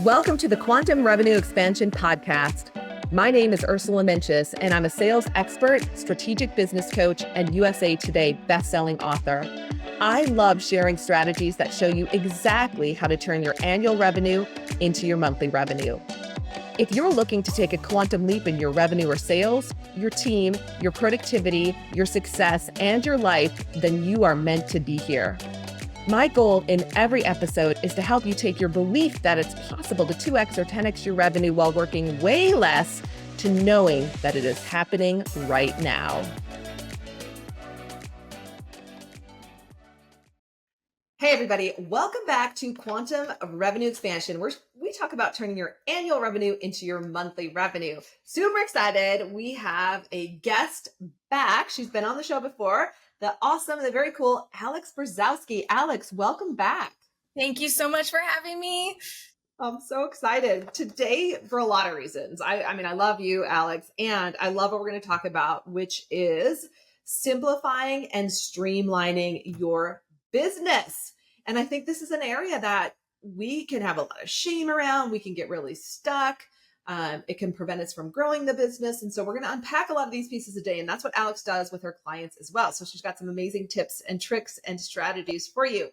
Welcome to the Quantum Revenue Expansion Podcast. My name is Ursula, and I'm a sales expert, strategic business coach, and USA Today bestselling author. I love sharing strategies that show you exactly how to turn your annual revenue into your monthly revenue. If you're looking to take a quantum leap in your revenue or sales, your team, your productivity, your success, and your life, then you are meant to be here. My goal in every episode is to help you take your belief that it's possible to 2x or 10x your revenue while working way less to knowing that it is happening right now. Hey everybody, welcome back to Quantum Revenue Expansion, where we talk about turning your annual revenue into your monthly revenue. Super excited. We have a guest back. She's been on the show before. The awesome, the very cool Alex Brzezowski. Alex, welcome back. Thank you so much for having me. I'm so excited today for a lot of reasons. I love you, Alex, and I love what we're going to talk about, which is simplifying and streamlining your business. And I think this is an area that we can have a lot of shame around. We can get really stuck. It can prevent us from growing the business. And so we're going to unpack a lot of these pieces today. And that's what Alex does with her clients as well. So she's got some amazing tips and tricks and strategies for you.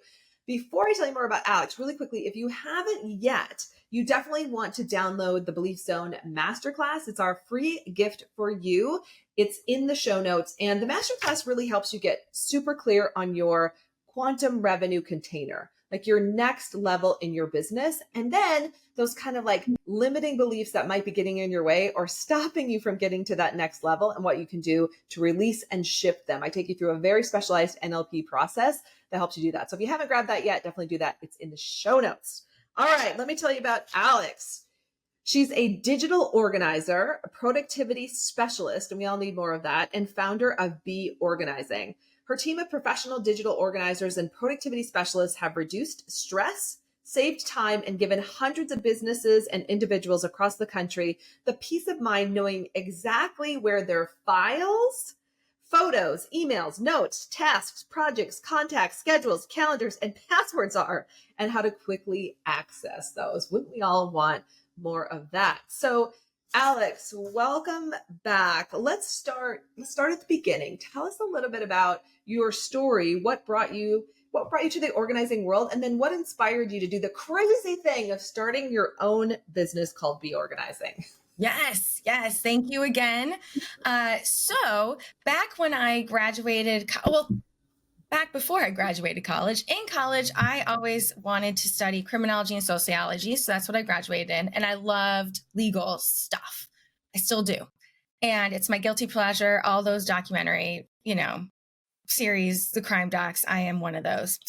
Before I tell you more about Alex, really quickly, if you haven't yet, you definitely want to download the Belief Zone Masterclass. It's our free gift for you. It's in the show notes. And the Masterclass really helps you get super clear on your quantum revenue container, like your next level in your business. And then those kind of like limiting beliefs that might be getting in your way or stopping you from getting to that next level and what you can do to release and shift them. I take you through a very specialized NLP process that helps you do that. So if you haven't grabbed that yet, definitely do that. It's in the show notes. All right, let me tell you about Alex. She's a digital organizer, a productivity specialist, and we all need more of that, and founder of Be Organizing. Her team of professional digital organizers and productivity specialists have reduced stress, saved time, and given hundreds of businesses and individuals across the country the peace of mind knowing exactly where their files, photos, emails, notes, tasks, projects, contacts, schedules, calendars, and passwords are, and how to quickly access those. Wouldn't we all want more of that? So Alex, welcome back. Let's start at the beginning. Tell us a little bit about your story. What brought you to the organizing world? And then what inspired you to do the crazy thing of starting your own business called Be Organizing? Yes. Thank you again. So back when I graduated, back before I graduated college, I always wanted to study criminology and sociology. So that's what I graduated in. And I loved legal stuff. I still do. And it's my guilty pleasure. All those documentary, series, the crime docs, I am one of those.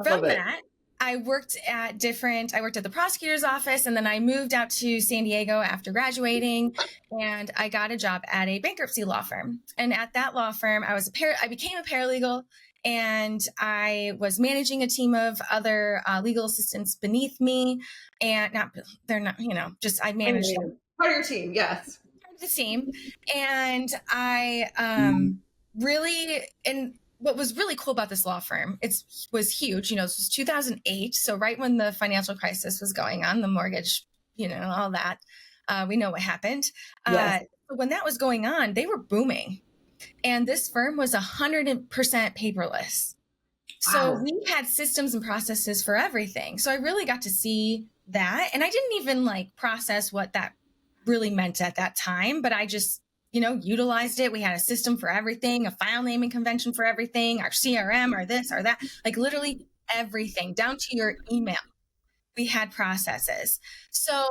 From that, I worked at the prosecutor's office, and then I moved out to San Diego after graduating, and I got a job at a bankruptcy law firm. And at that law firm, I became a paralegal, and I was managing a team of other legal assistants beneath me, and I managed them. Part of your team, yes. Part of the team, and I and what was really cool about this law firm, it was huge. This was 2008. So right when the financial crisis was going on, the mortgage, all that, we know what happened. Yes. When that was going on, they were booming. And this firm was 100% paperless. So Wow. we had systems and processes for everything. So I really got to see that. And I didn't even process what that really meant at that time, but I just utilized it. We had a system for everything, a file naming convention for everything, our CRM or this or that, literally everything down to your email. We had processes. So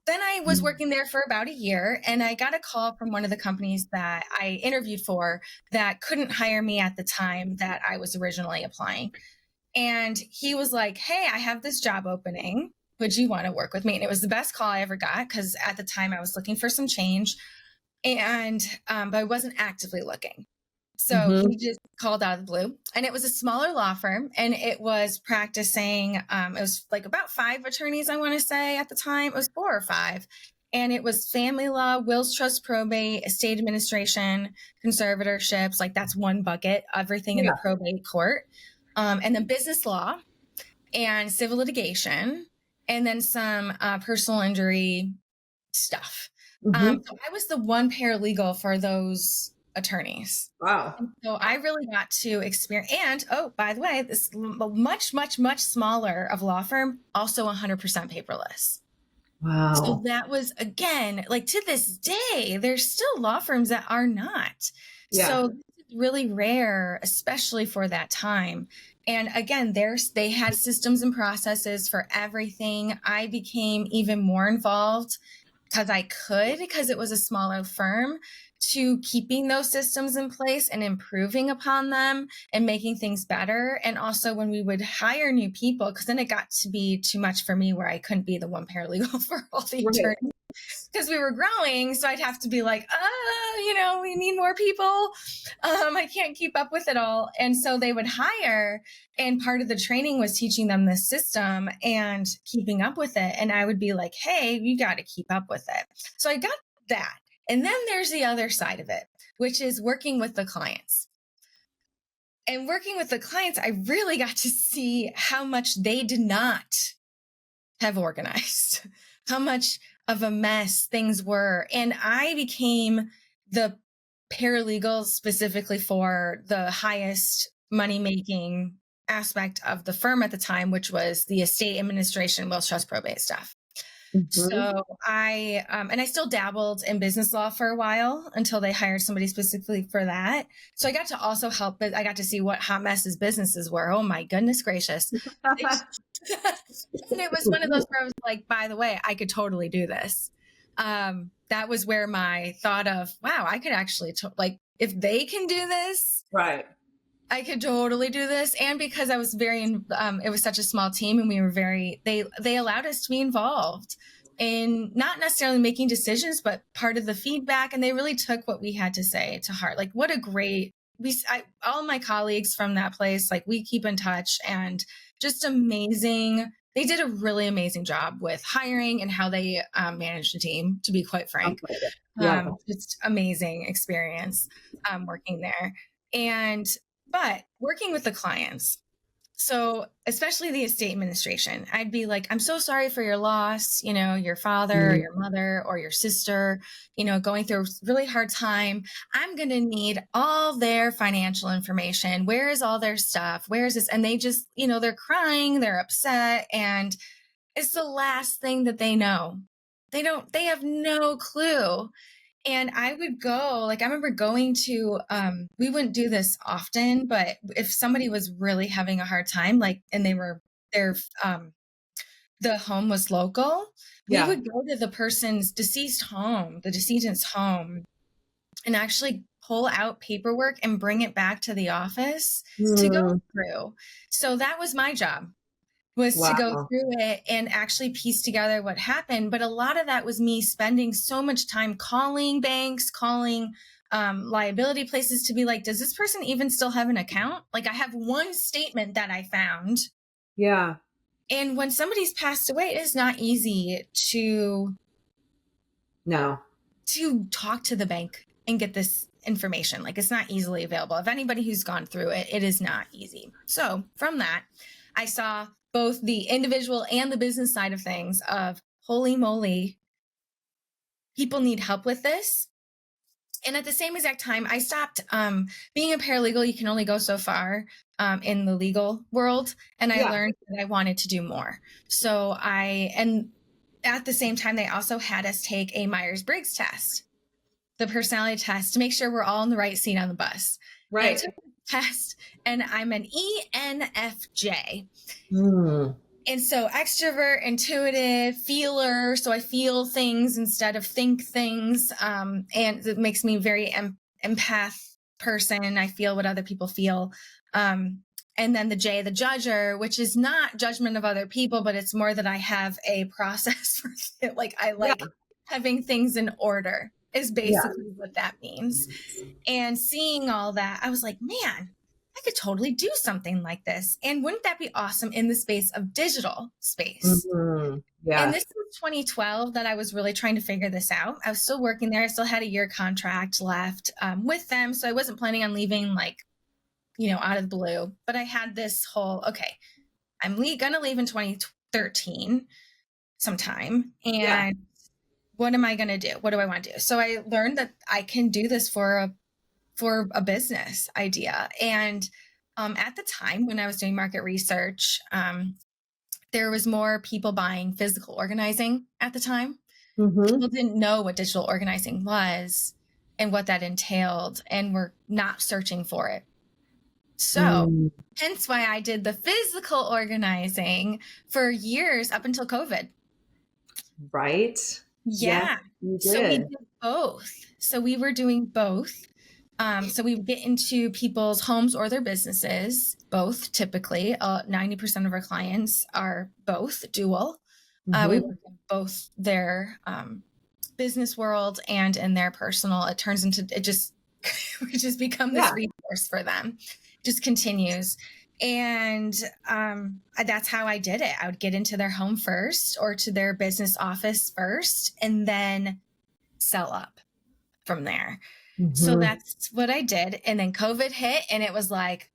then I was working there for about a year, and I got a call from one of the companies that I interviewed for that couldn't hire me at the time that I was originally applying. And he was like, "Hey, I have this job opening. Would you want to work with me?" And it was the best call I ever got, because at the time I was looking for some change. And, but I wasn't actively looking. So he just called out of the blue, and it was a smaller law firm, and it was practicing, it was about 5 attorneys, I want to say at the time. It was 4 or 5. And it was family law, wills, trust, probate, estate administration, conservatorships. That's one bucket, everything in the probate court. And then business law and civil litigation and then some personal injury stuff. Mm-hmm. So I was the one paralegal for those attorneys. Wow. And so I really got to experience, and oh, by the way, this much, much, much smaller of law firm, also 100% paperless. So Wow. that was, again, like to this day, there's still law firms that are not. Yeah. So it's really rare, especially for that time. And again, they had systems and processes for everything. I became even more involved because it was a smaller firm, to keeping those systems in place and improving upon them and making things better. And also when we would hire new people, because then it got to be too much for me where I couldn't be the one paralegal for all the Right. attorneys because we were growing. So I'd have to be like, we need more people. I can't keep up with it all. And so they would hire, and part of the training was teaching them this system and keeping up with it. And I would be like, hey, you got to keep up with it. So I got that. And then there's the other side of it, which is working with the clients. And working with the clients, I really got to see how much they did not have organized, how much of a mess things were. And I became the paralegal specifically for the highest money-making aspect of the firm at the time, which was the estate administration, will, trust, probate stuff. Mm-hmm. So I still dabbled in business law for a while until they hired somebody specifically for that. So I got to also help, but I got to see what hot messes businesses were. Oh my goodness gracious. And it was one of those where I was like, by the way, I could totally do this. That was where my thought of, wow, I could actually, if they can do this, right, I could totally do this. And because I was it was such a small team, and we were they allowed us to be involved in not necessarily making decisions, but part of the feedback. And they really took what we had to say to heart. Like, what a great, all my colleagues from that place, like, we keep in touch, and just amazing. They did a really amazing job with hiring and how they managed the team, to be quite frank. Yeah. Just amazing experience working there. But working with the clients, so especially the estate administration, I'd be like, I'm so sorry for your loss, your father or your mother or your sister, going through a really hard time. I'm going to need all their financial information. Where is all their stuff? Where is this? And they just, they're crying, they're upset, and it's the last thing that they know. They have no clue. And I would go, I remember going to, we wouldn't do this often, but if somebody was really having a hard time, and the home was local, we would go to the person's the decedent's home, and actually pull out paperwork and bring it back to the office to go through. So that was my job. To go through it and actually piece together what happened. But a lot of that was me spending so much time calling banks, calling liability places to be like, does this person even still have an account? I have one statement that I found. Yeah. And when somebody's passed away, it is not easy to talk to the bank and get this information. It's not easily available. If anybody who's gone through it, it is not easy. So from that, I saw both the individual and the business side of things of, holy moly, people need help with this. And at the same exact time, I stopped being a paralegal. You can only go so far in the legal world. And I learned that I wanted to do more. So and at the same time, they also had us take a Myers-Briggs test, the personality test, to make sure we're all in the right seat on the bus. Right. And I took the test, and I'm an ENFJ. And so extrovert, intuitive, feeler. So I feel things instead of think things. And it makes me very empath person. I feel what other people feel. And then the J, the judger, which is not judgment of other people, but it's more that I have a process for it. I like having things in order is basically what that means. And seeing all that, I was like, man, I could totally do something like this. And wouldn't that be awesome in the space of digital space? Yeah. And this was 2012 that I was really trying to figure this out. I was still working there. I still had a year contract left with them. So I wasn't planning on leaving out of the blue. But I had this whole, okay, I'm going to leave in 2013. some time. Yeah. And what am I going to do? What do I want to do? So I learned that I can do this for a business idea. And at the time when I was doing market research, there was more people buying physical organizing at the time. People didn't know what digital organizing was and what that entailed, and were not searching for it. So hence why I did the physical organizing for years up until COVID. Right. Yeah. Yes, you So we did. did both. So we were doing both. So we would get into people's homes or their businesses, both typically. 90% of our clients are both dual. We work in both their business world and in their personal. It turns into, we just become this resource for them. It just continues. And that's how I did it. I would get into their home first or to their business office first, and then sell up from there. So that's what I did. And then COVID hit, and it was like,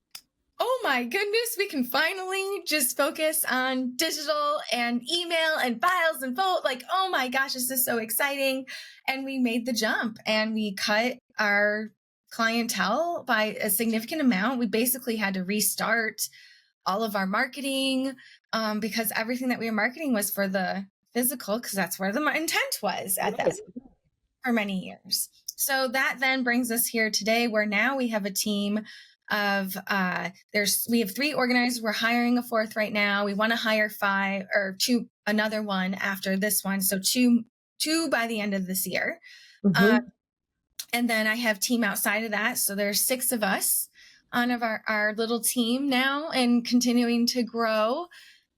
oh my goodness, we can finally just focus on digital and email and files and vote. Like, oh my gosh, this is so exciting. And we made the jump, and we cut our clientele by a significant amount. We basically had to restart all of our marketing because everything that we were marketing was for the physical, because that's where the intent was at that for many years. So that then brings us here today, where now we have a team of we have 3 organizers. We're hiring a 4th right now. We want to hire 5 or 2, another one after this one. So two by the end of this year. And then I have team outside of that. So there's 6 of us on our little team now, and continuing to grow.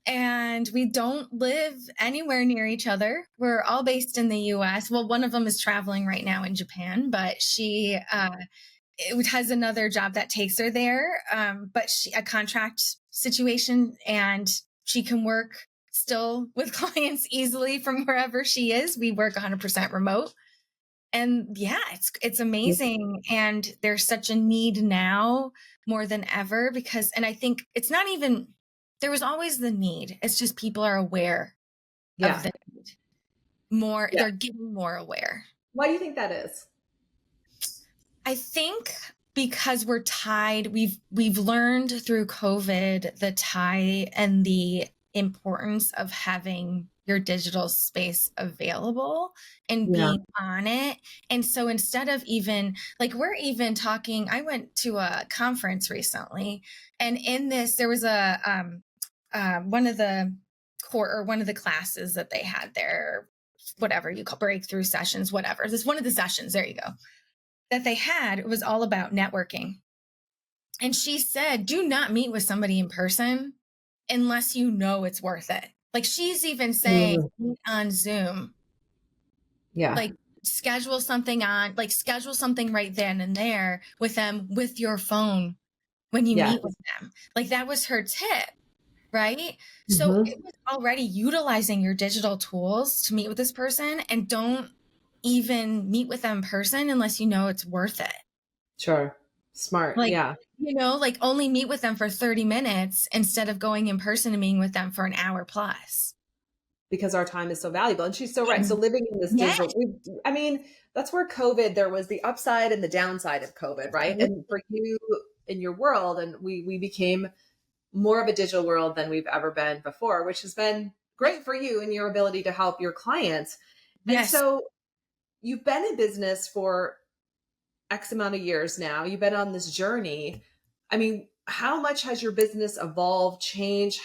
And we don't live anywhere near each other. We're all based in the US. Well, one of them is traveling right now in Japan, but she has another job that takes her there. But a contract situation, and she can work still with clients easily from wherever she is. We work 100% remote. And yeah, it's amazing. And there's such a need now more than ever, and I think it's not even, there was always the need. It's just people are aware of the need more. Yeah. They're getting more aware. Why do you think that is? I think because we're tied. We've learned through COVID the tie and the importance of having your digital space available and being on it. And so instead of even like, we're even talking, I went to a conference recently, and in this, there was one of the classes that they had there, whatever you call breakthrough sessions, whatever. This one of the sessions, there you go, that they had, it was all about networking. And she said, do not meet with somebody in person unless you know it's worth it. Like, she's even saying meet on Zoom. Yeah. Like, schedule something right then and there with them with your phone when you meet with them. Like, that was her tip, right? So it was already utilizing your digital tools to meet with this person, and don't even meet with them in person unless you know it's worth it. Sure. Smart. Like, yeah. Like, only meet with them for 30 minutes instead of going in person and meeting with them for an hour plus. Because our time is so valuable. And she's so right. So living in this digital, I mean, that's where COVID, there was the upside and the downside of COVID, right? And for you in your world, and we became more of a digital world than we've ever been before, which has been great for you and your ability to help your clients. And so you've been in business for X amount of years now. You've been on this journey. I mean, how much has your business evolved, changed?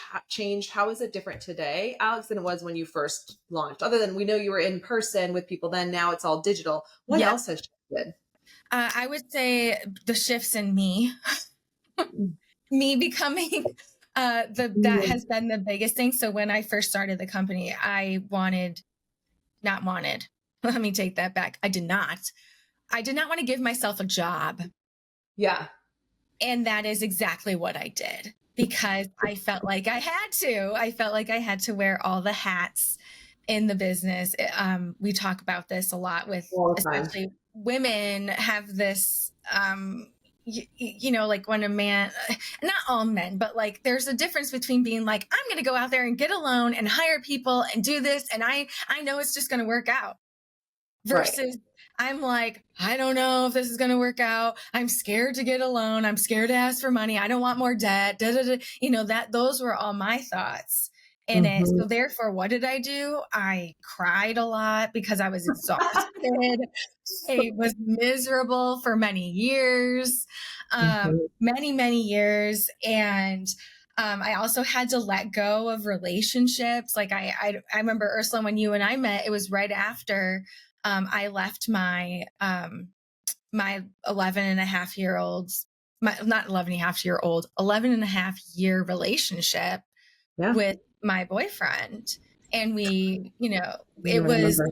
How is it different today, Alex, than it was when you first launched? Other than we know you were in person with people then, now it's all digital. What else has shifted? I would say the shifts in me, me becoming that has been the biggest thing. So when I first started the company, let me take that back. I did not want to give myself a job. Yeah. And that is exactly what I did, because I felt like I had to. I felt like I had to wear all the hats in the business. We talk about this a lot with, especially women have this you know, like when a man, not all men, but like there's a difference between being like, I'm going to go out there and get a loan and hire people and do this. And I know it's just going to work out versus I'm like, I don't know if this is going to work out. I'm scared to get a loan. I'm scared to ask for money. I don't want more debt. Da, da, da. You know, those were all my thoughts in it. So therefore, what did I do? I cried a lot because I was exhausted. I was miserable for many years, many years. And I also had to let go of relationships. Like I remember, Ursula, when you and I met, it was right after I left my 11 and a half year olds, not 11 and a half year old, 11 and a half year relationship with my boyfriend. And we, you know, it was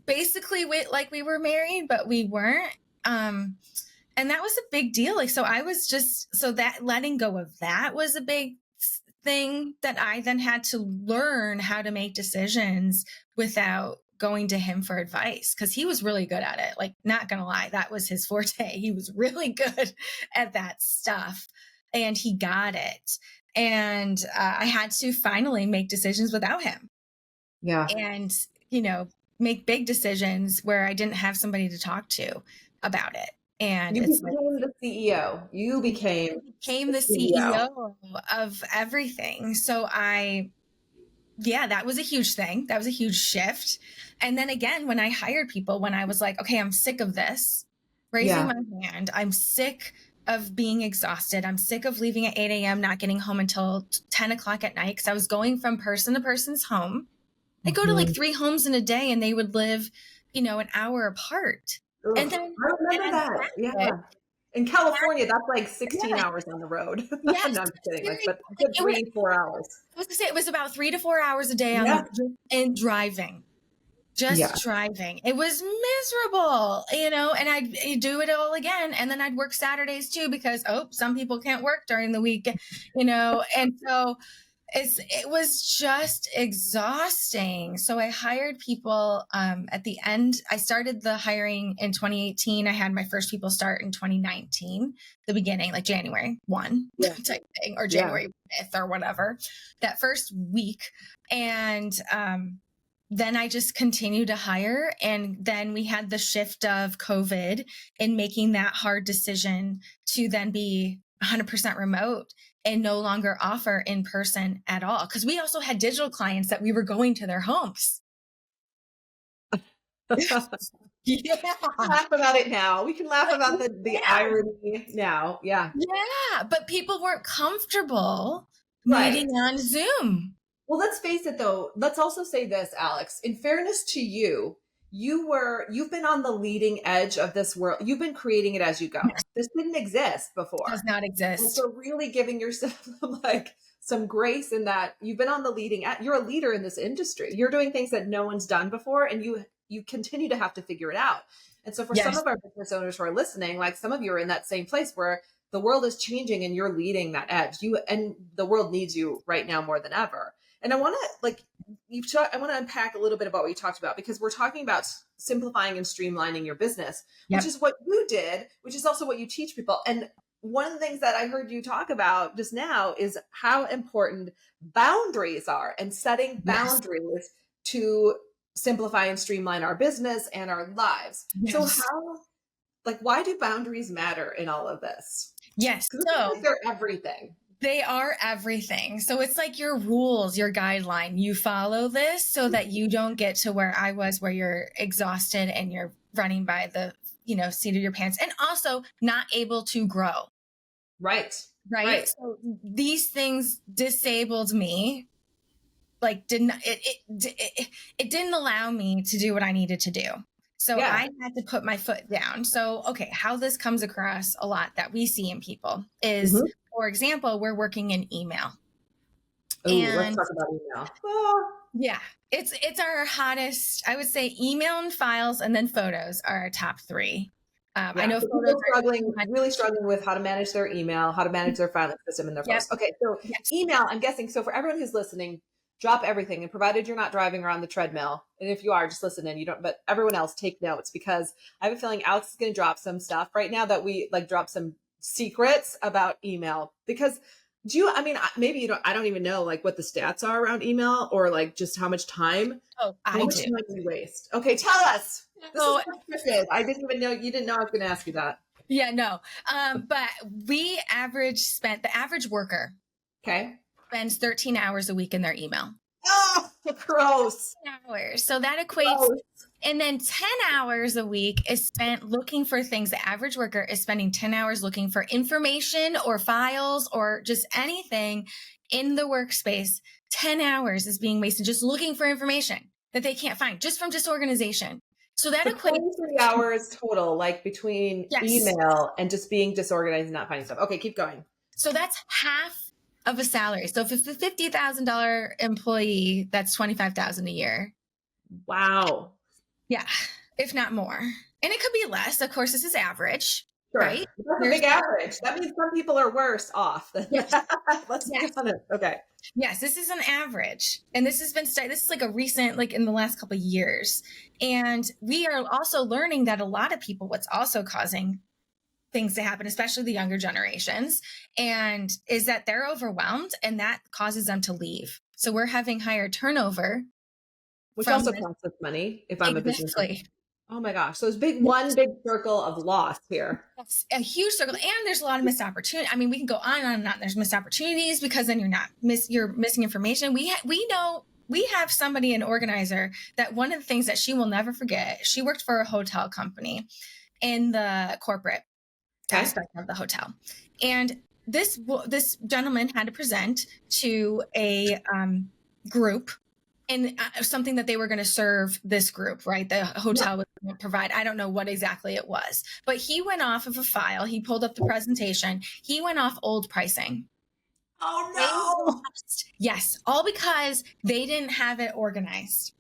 basically like we were married, but we weren't. And that was a big deal. Like, so I was just, so that letting go of that was a big thing that I then had to learn how to make decisions without going to him for advice, because he was really good at it. Like, not gonna lie, that was his forte. He was really good at that stuff and he got it. And I had to finally make decisions without him. Yeah. And, you know, make big decisions where I didn't have somebody to talk to about it. And you became the CEO. You became the CEO of everything. So that was a huge thing. That was a huge shift. And then again, when I hired people, when I was like, okay, I'm sick of this, raising my hand, I'm sick of being exhausted. I'm sick of leaving at 8 a.m., not getting home until 10 o'clock at night. Cause I was going from person to person's home. I go to like 3 homes in a day and they would live, you know, an hour apart. Ugh, and then I remember that. Yeah. In California, that's like 16 hours on the road. Yes. No, I'm kidding. Like, but 3-4 hours. I was gonna say it was about 3 to 4 hours a day and driving. Driving. It was miserable, you know, and I'd do it all again. And then I'd work Saturdays too, because, some people can't work during the week, you know? And so it was just exhausting. So I hired people at the end. I started the hiring in 2018. I had my first people start in 2019, the beginning, like January 1 type thing, or January 5th or whatever, that first week. And then I just continued to hire. And then we had the shift of COVID and making that hard decision to then be 100% remote and no longer offer in person at all. Because we also had digital clients that we were going to their homes. Laugh about it now. We can laugh about the irony now. Yeah. But people weren't comfortable meeting on Zoom. Well, let's face it though. Let's also say this, Alex, in fairness to you, you've been on the leading edge of this world. You've been creating it as you go. This didn't exist before. Does not exist. And so really giving yourself like some grace in that you've been on the leading edge. You're a leader in this industry. You're doing things that no one's done before, and you continue to have to figure it out. And so for some of our business owners who are listening, like some of you are in that same place where the world is changing and you're leading that edge. And the world needs you right now more than ever. And I want to I want to unpack a little bit about what you talked about, because we're talking about simplifying and streamlining your business, which is what you did, which is also what you teach people. And one of the things that I heard you talk about just now is how important boundaries are, and setting boundaries to simplify and streamline our business and our lives. So why do boundaries matter in all of this? Yes. So they're everything. They are everything. So it's like your rules, your guideline. You follow this so that you don't get to where I was, where you're exhausted and you're running by the, seat of your pants, and also not able to grow. Right. So these things disabled me. Like it didn't allow me to do what I needed to do. So I had to put my foot down. So, okay, how this comes across a lot that we see in people is, for example, we're working in email. Let's talk about email. Yeah, it's our hottest. I would say email and files, and then photos are our top 3. I know photos are really struggling with how to manage their email, how to manage their filing system and their posts. Okay, so email, I'm guessing. So for everyone who's listening, drop everything. And provided you're not driving around the treadmill, and if you are, just listen in. You don't, but everyone else take notes, because I have a feeling Alex is going to drop some stuff right now that we like drop some secrets about email. Because do you, I mean, maybe you don't, I don't even know like what the stats are around email, or like just how much time. Oh, How I much do. time do you waste? Okay, tell us. This So, is scripted. I didn't even know, you didn't know I was going to ask you that. yeah, no. But the average worker Okay. spends 13 hours a week in their email. Oh, gross. Hours. So that equates, Gross. and then 10 hours a week is spent looking for things. The average worker is spending 10 hours looking for information or files or just anything in the workspace. 10 hours is being wasted just looking for information that they can't find just from disorganization. So that So equates 23 hours total, like between Yes. email and just being disorganized and not finding stuff. Okay, keep going. So that's half of a salary. So if it's a $50,000 employee, that's $25,000 a year. Wow. Yeah, if not more. And it could be less. Of course, this is average, Sure. right? That's a big average. That means some people are worse off. Yes. Let's be Yes. honest. Okay. Yes, this is an average. And this has been this is like a recent, like in the last couple of years. And we are also learning that a lot of people, what's also causing things to happen, especially the younger generations, and is that they're overwhelmed, and that causes them to leave. So we're having higher turnover. Which also costs us money if I'm a business owner. Exactly. Oh my gosh. So it's one big circle of loss here. That's a huge circle. And there's a lot of missed opportunity. I mean, we can go on and on and on. There's missed opportunities because then you're missing information. We know we have somebody, an organizer, that one of the things that she will never forget, she worked for a hotel company in the corporate aspect of the hotel. And this gentleman had to present to a group, and something that they were going to serve this group, right? The hotel was going to provide. I don't know what exactly it was, but he went off of a file. He pulled up the presentation. He went off old pricing. Oh no. Yes. All because they didn't have it organized.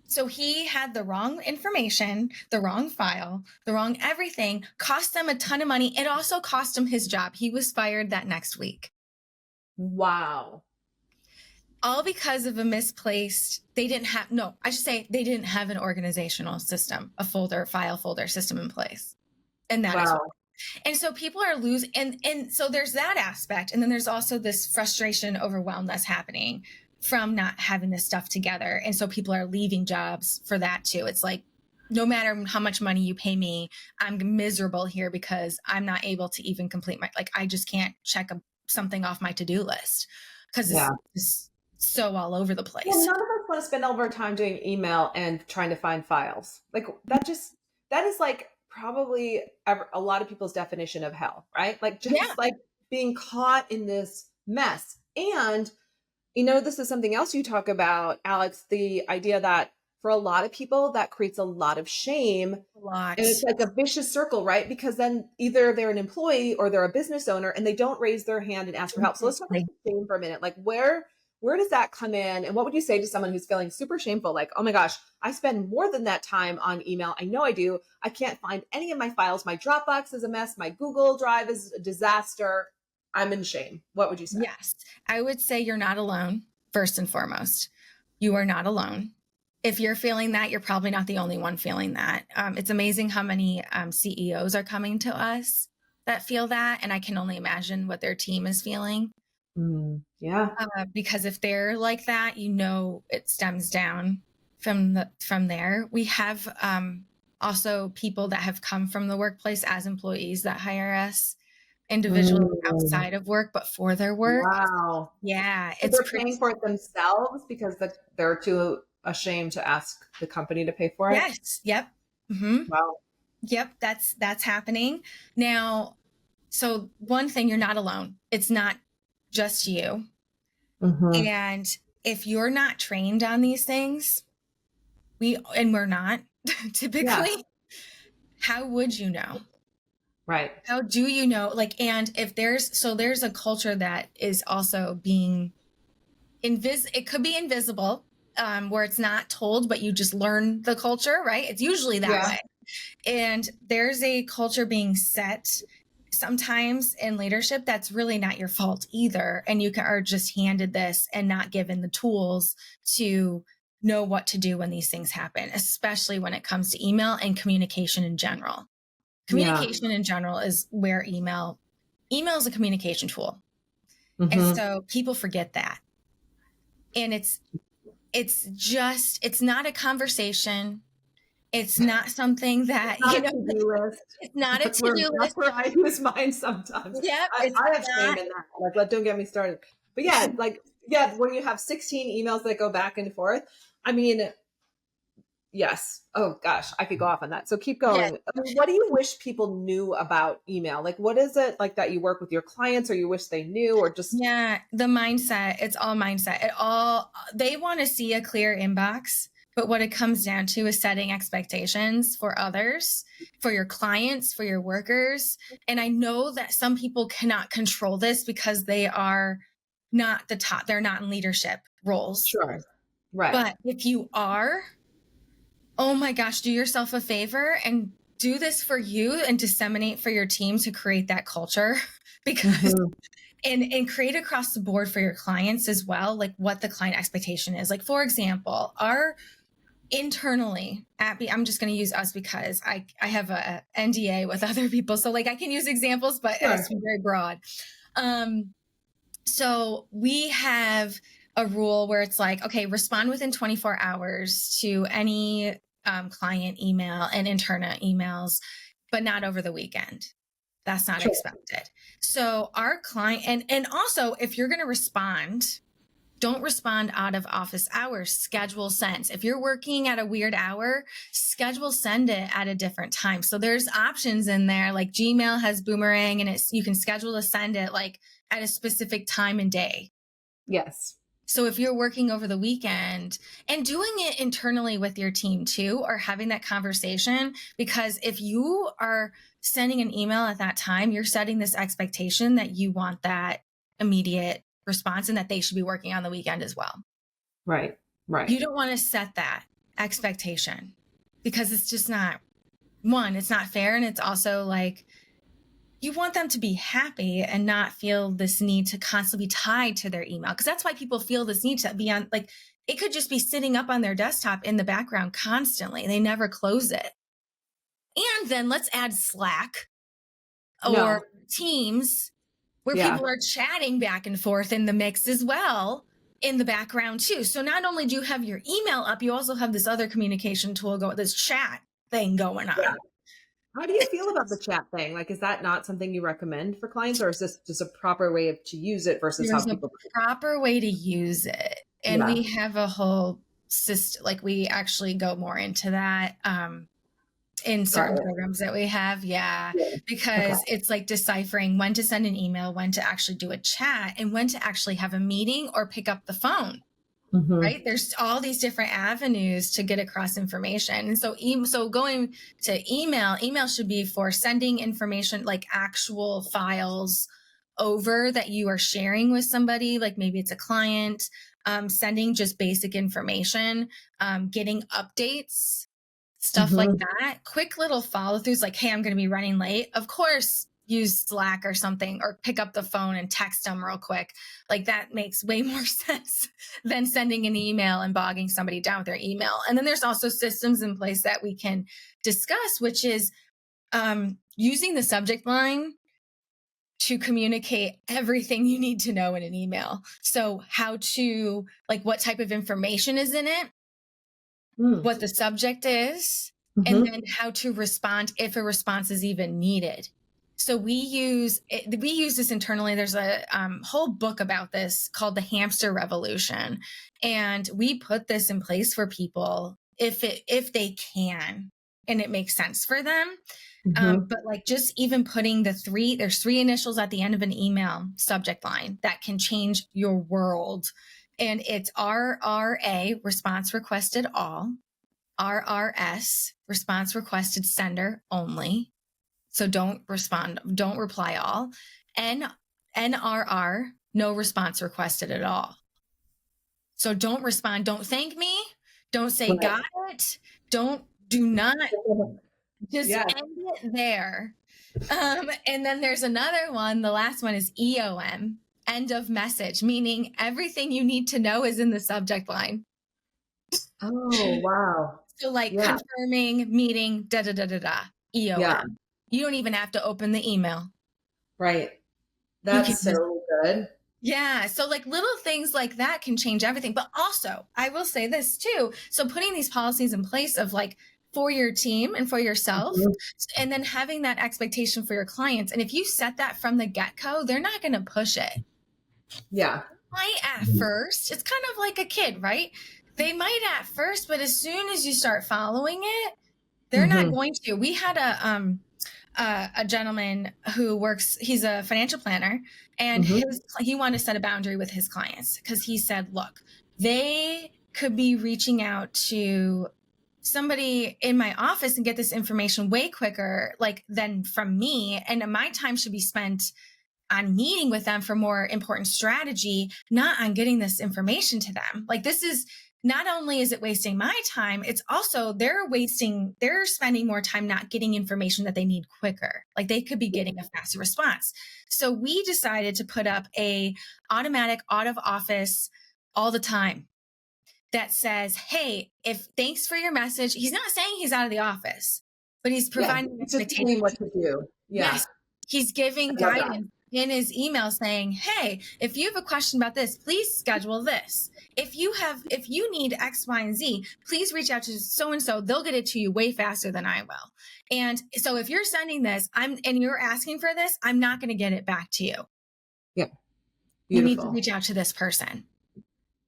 So he had the wrong information, the wrong file, the wrong everything, cost them a ton of money. It also cost him his job. He was fired that next week. Wow. All because of a misplaced, they didn't have an organizational system, a file folder system in place. And that is, and so people are losing, and so there's that aspect. And then there's also this frustration, overwhelm that's happening from not having this stuff together. And so people are leaving jobs for that too. It's like, no matter how much money you pay me, I'm miserable here because I'm not able to even complete I just can't check something off my to-do list because it's so all over the place. Well, none of us want to spend all of our time doing email and trying to find files. Like that is like probably a lot of people's definition of hell, right? Like just like being caught in this mess. And this is something else you talk about, Alex, the idea that for a lot of people that creates a lot of shame. And it's like a vicious circle, right? Because then either they're an employee or they're a business owner and they don't raise their hand and ask for help. So let's talk about shame for a minute. Like where does that come in? And what would you say to someone who's feeling super shameful? Like, oh my gosh, I spend more than that time on email. I know I do. I can't find any of my files. My Dropbox is a mess. My Google Drive is a disaster. I'm in shame. What would you say? Yes, I would say you're not alone, first and foremost. You are not alone. If you're feeling that, you're probably not the only one feeling that. It's amazing how many CEOs are coming to us that feel that. And I can only imagine what their team is feeling. Yeah. Because if they're like that, it stems down from there. We have also people that have come from the workplace as employees that hire us individually outside of work, but for their work. Wow. Yeah. So they're paying for it themselves because they're too ashamed to ask the company to pay for it? Yes. Yep. Mm-hmm. Wow. Yep. That's happening. Now, so one thing, you're not alone. It's not just you. Mm-hmm. And if you're not trained on these things, we're not typically, how would you know? Right. How do you know? And if there's a culture that is also being it could be invisible, where it's not told, but you just learn the culture, right? It's usually that way. And there's a culture being set sometimes in leadership, that's really not your fault either. And are just handed this and not given the tools to know what to do when these things happen, especially when it comes to email and communication in general. Communication in general is where email is a communication tool. And so people forget that. And it's not a conversation. It's not something that, it's not a to-do list. That's where I use mine sometimes. Yep, I have shame in that. Like, don't get me started. But when you have 16 emails that go back and forth, I mean, yes. Oh gosh, I could go off on that. So keep going. Yes. I mean, what do you wish people knew about email? Like, what is it like that you work with your clients, or you wish they knew, or just? Yeah, the mindset. It's all mindset. They want to see a clear inbox, but what it comes down to is setting expectations for others, for your clients, for your workers. And I know that some people cannot control this because they are not the top. They're not in leadership roles. Sure. Right. But if you are, oh my gosh, do yourself a favor and do this for you and disseminate for your team to create that culture, because and create across the board for your clients as well, like what the client expectation is. Like, for example, internally at I'm just going to use us because I have a NDA with other people. So like I can use examples, but it's very broad. So we have a rule where it's like, okay, respond within 24 hours to any client email and internal emails, but not over the weekend. That's not expected. So our client, and also if you're going to respond, don't respond out of office hours. Schedule sends. If you're working at a weird hour, schedule send it at a different time. So there's options in there, like Gmail has Boomerang, and you can schedule to send it like at a specific time and day. Yes. So if you're working over the weekend and doing it internally with your team too, or having that conversation, because if you are sending an email at that time, you're setting this expectation that you want that immediate response and that they should be working on the weekend as well. Right. Right. You don't want to set that expectation because it's just not, it's not fair. And it's also like, you want them to be happy and not feel this need to constantly be tied to their email. Because that's why people feel this need to be on, like, it could just be sitting up on their desktop in the background constantly. They never close it. And then let's add Slack or Teams where people are chatting back and forth in the mix as well in the background too. So not only do you have your email up, you also have this other communication tool this chat thing going on. Yeah. How do you feel about the chat thing? Like, is that not something you recommend for clients, or is this just a proper way to use it versus how people? Proper way to use it. And we have a whole system, like we actually go more into that in certain programs that we have. Because it's like deciphering when to send an email, when to actually do a chat, and when to actually have a meeting or pick up the phone. Right? There's all these different avenues to get across information. And so going to email should be for sending information, like actual files over that you are sharing with somebody, like maybe it's a client, sending just basic information, getting updates, stuff like that. Quick little follow throughs, like, hey, I'm going to be running late. Of course, use Slack or something, or pick up the phone and text them real quick. Like that makes way more sense than sending an email and bogging somebody down with their email. And then there's also systems in place that we can discuss, which is using the subject line to communicate everything you need to know in an email. So what type of information is in it, what the subject is, and then how to respond if a response is even needed. So we use this internally. There's a whole book about this called The Hamster Revolution. And we put this in place for people if they can, and it makes sense for them. But like just even putting there's 3 initials at the end of an email subject line that can change your world. And it's RRA, response requested all, RRS, response requested sender only. So don't reply all. NRR, no response requested at all. So don't respond. Don't thank me. Don't say got it. Do not just end it there. And then there's another one. The last one is EOM, end of message, meaning everything you need to know is in the subject line. Oh, wow. So like Yeah. confirming, meeting, da da da da da. EOM. Yeah. You don't even have to open the email. Right. You can That's so good. Yeah. So like little things like that can change everything. But also, I will say this too. So putting these policies in place of like for your team and for yourself, and then having that expectation for your clients. And if you set that from the get-go, they're not going to push it. Yeah. Might at first. It's kind of like a kid, right? They might at first, but as soon as you start following it, they're not going to. We had a gentleman who works, he's a financial planner, and he wanted to set a boundary with his clients because he said, look, they could be reaching out to somebody in my office and get this information way quicker, like than from me. And my time should be spent on meeting with them for more important strategy, not on getting this information to them. Like this is not only is it wasting my time, it's also they're spending more time not getting information that they need quicker. Like they could be getting a faster response. So we decided to put up a automatic out of office all the time that says, hey, thanks for your message. He's not saying he's out of the office, but he's providing expectation. What to do. Yeah. Yes. He's giving guidance in his email saying, hey, if you have a question about this, please schedule this. If you need X, Y, and Z, please reach out to so-and-so. They'll get it to you way faster than I will. And so if you're sending this, and you're asking for this, I'm not going to get it back to you. Yeah. Beautiful. You need to reach out to this person.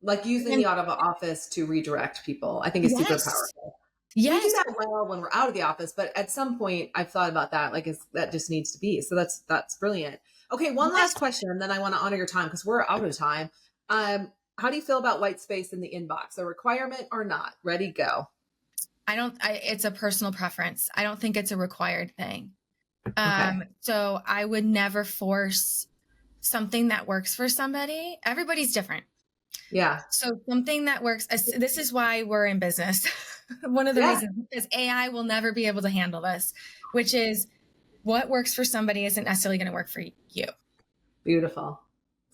Like using the out of office to redirect people, I think is super powerful. Yes. We do that well when we're out of the office, but at some point I've thought about that. Like that just needs to be. So that's brilliant. Okay. One last question, and then I want to honor your time because we're out of time. How do you feel about white space in the inbox? A requirement or not? Ready, go. It's a personal preference. I don't think it's a required thing. Okay. So I would never force something that works for somebody. Everybody's different. Yeah. So something that works, this is why we're in business. One of the reasons is AI will never be able to handle this, which is what works for somebody isn't necessarily going to work for you. Beautiful.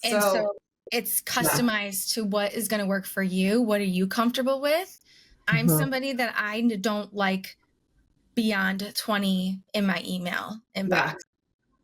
And so it's customized to what is going to work for you. What are you comfortable with? I'm somebody that I don't like beyond 20 in my email inbox.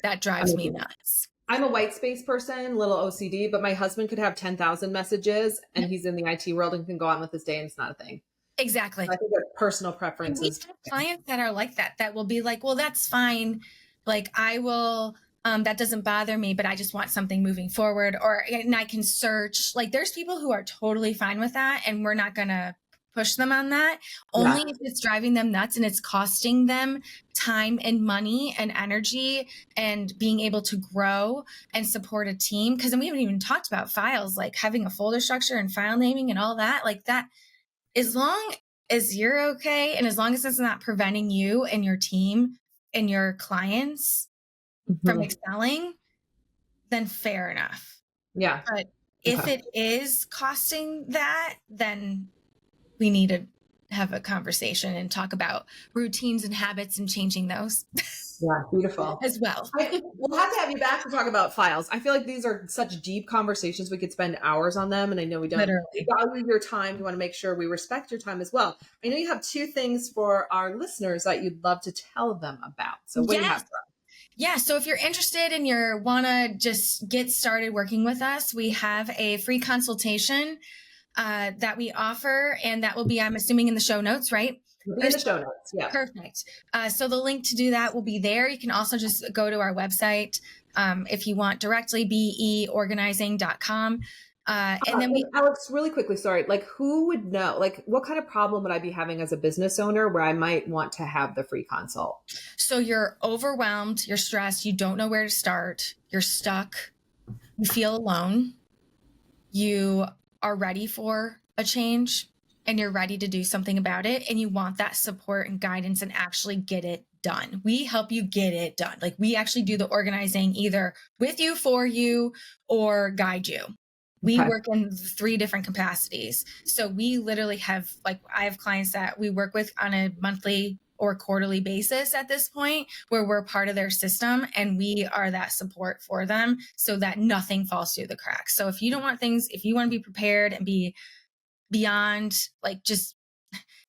That drives me nuts. I'm a white space person, little OCD, but my husband could have 10,000 messages and he's in the IT world and can go on with his day and it's not a thing. Exactly. So I think that personal preferences. We have clients that are like that will be like, well, that's fine. Like I will, that doesn't bother me, but I just want something moving forward, and I can search. Like there's people who are totally fine with that, and we're not going to push them on that. Only if it's driving them nuts and it's costing them time and money and energy and being able to grow and support a team. Because then we haven't even talked about files, like having a folder structure and file naming and all that. Like that, as long as you're okay and as long as it's not preventing you and your team and your clients from excelling, then fair enough. Yeah. But if it is costing that, then we need to have a conversation and talk about routines and habits and changing those. Yeah, beautiful. As well. We'll have to have you back to talk about files. I feel like these are such deep conversations. We could spend hours on them. And I know we don't value your time. We want to make sure we respect your time as well. I know you have 2 things for our listeners that you'd love to tell them about. So what do you have for them? Yeah. So if you're interested and you want to just get started working with us, we have a free consultation that we offer, and that will be, I'm assuming, in the show notes, right? In the show notes, yeah. Perfect. So the link to do that will be there. You can also just go to our website if you want directly, beorganizing.com. And then Alex, really quickly, sorry, like who would know, like what kind of problem would I be having as a business owner where I might want to have the free consult? So you're overwhelmed, you're stressed, you don't know where to start, you're stuck, you feel alone, you are ready for a change and you're ready to do something about it, and you want that support and guidance and actually get it done. We help you get it done. Like we actually do the organizing either with you, for you, or guide you. We work in 3 different capacities. So we literally have, like, I have clients that we work with on a monthly or quarterly basis at this point, where we're part of their system and we are that support for them so that nothing falls through the cracks. So if you don't want things, if you want to be prepared and be beyond, like, just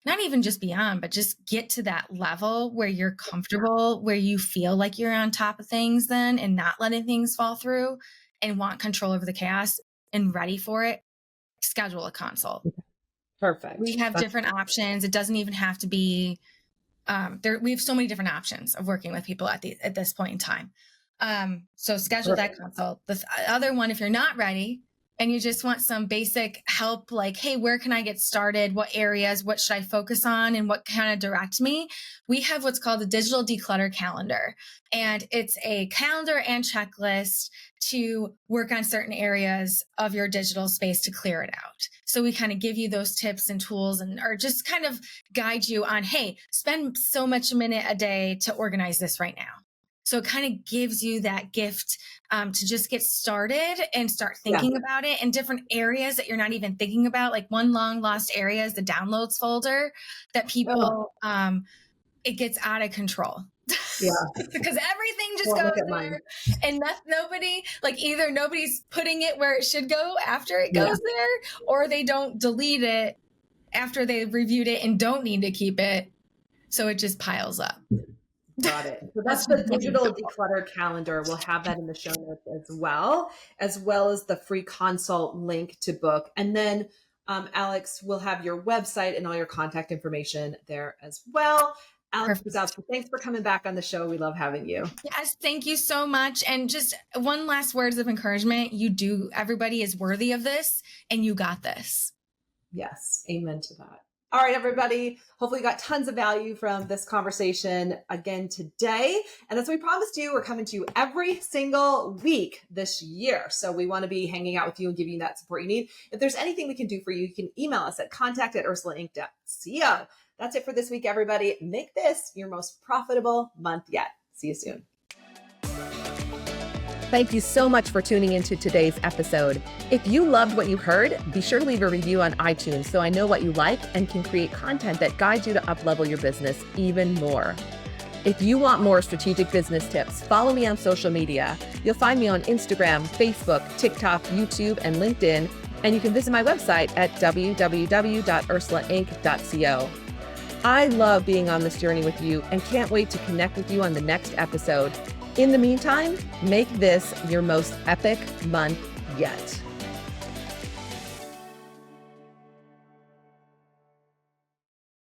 not even just beyond, but just get to that level where you're comfortable, where you feel like you're on top of things then and not letting things fall through and want control over the chaos and ready for it, schedule a consult. Perfect. We have different options. It doesn't even have to be we have so many different options of working with people at this point in time. So schedule that consult. The other one, if you're not ready and you just want some basic help, like, hey, where can I get started? What areas, what should I focus on, and what kind of direct me? We have what's called the digital declutter calendar. And it's a calendar and checklist to work on certain areas of your digital space to clear it out. So we kind of give you those tips and tools or just kind of guide you on, hey, spend so much a minute a day to organize this right now. So it kind of gives you that gift to just get started and start thinking about it in different areas that you're not even thinking about. Like one long lost area is the downloads folder that people, it gets out of control. Yeah. Because everything just goes there and nobody, like, either nobody's putting it where it should go after it goes there, or they don't delete it after they've reviewed it and don't need to keep it. So it just piles up. Got it. So that's the digital declutter calendar. We'll have that in the show notes as well as the free consult link to book. And then Alex, will have your website and all your contact information there as well. Alex Brzezowski, thanks for coming back on the show. We love having you. Yes, thank you so much. And just one last words of encouragement. Everybody is worthy of this, and you got this. Yes. Amen to that. All right, everybody. Hopefully you got tons of value from this conversation again today. And as we promised you, we're coming to you every single week this year. So we want to be hanging out with you and giving you that support you need. If there's anything we can do for you, you can email us at contact@ursulainc.co. That's it for this week, everybody. Make this your most profitable month yet. See you soon. Thank you so much for tuning into today's episode. If you loved what you heard, be sure to leave a review on iTunes so I know what you like and can create content that guides you to up-level your business even more. If you want more strategic business tips, follow me on social media. You'll find me on Instagram, Facebook, TikTok, YouTube, and LinkedIn, and you can visit my website at www.ursulainc.co. I love being on this journey with you and can't wait to connect with you on the next episode. In the meantime, make this your most epic month yet.